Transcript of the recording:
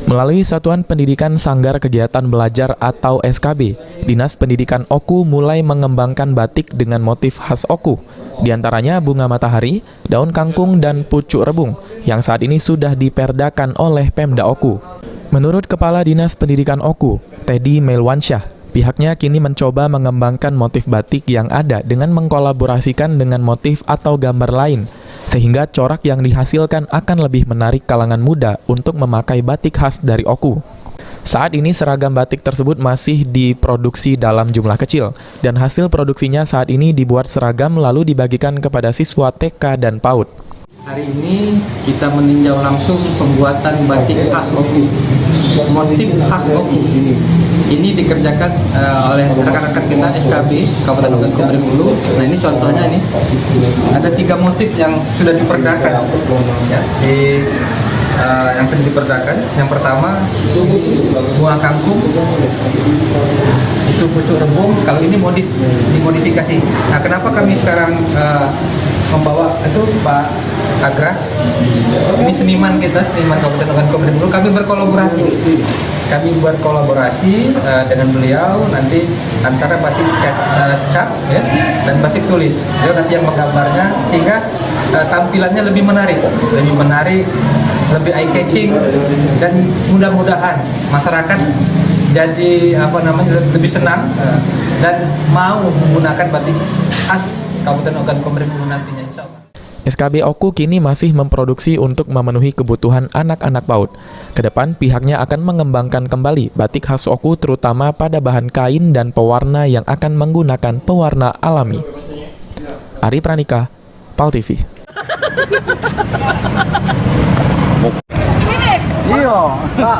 Melalui Satuan Pendidikan Sanggar Kegiatan Belajar atau SKB, Dinas Pendidikan Oku mulai mengembangkan batik dengan motif khas Oku, di antaranya bunga matahari, daun kangkung, dan pucuk rebung, yang saat ini sudah diperdakan oleh Pemda Oku. Menurut Kepala Dinas Pendidikan Oku, Teddy Melwansyah, pihaknya kini mencoba mengembangkan motif batik yang ada dengan mengkolaborasikan dengan motif atau gambar lain, sehingga corak yang dihasilkan akan lebih menarik kalangan muda untuk memakai batik khas dari Oku. Saat ini seragam batik tersebut masih diproduksi dalam jumlah kecil, dan hasil produksinya saat ini dibuat seragam lalu dibagikan kepada siswa TK dan PAUD. Hari ini kita meninjau langsung pembuatan batik khas Oku, motif khas Oku. Ini dikerjakan oleh rekan-rekan kita SKB Kabupaten Ogan Komering Ulu. Nah ini contohnya ini ada 3 motif yang sudah diperdakan. Ya, yang sudah diperdakan. Yang pertama bunga kangkung, itu pucuk rebung. Kalau ini dimodifikasi. Nah kenapa kami sekarang membawa itu Pak Agra, ini seniman kita, seniman Kabupaten Ogan Komering Ulu. Kami berkolaborasi dengan beliau nanti antara batik cat ya, dan batik tulis. Beliau nanti yang menggambarnya sehingga tampilannya lebih menarik, lebih eye catching, dan mudah-mudahan masyarakat jadi lebih senang dan mau menggunakan batik khas Kabupaten Ogan Komering Ulu nantinya, insya Allah. SKB Oku kini masih memproduksi untuk memenuhi kebutuhan anak-anak PAUD. Kedepan pihaknya akan mengembangkan kembali batik khas Oku terutama pada bahan kain dan pewarna yang akan menggunakan pewarna alami. Ari Pranika, PAL TV. Iya, Pak.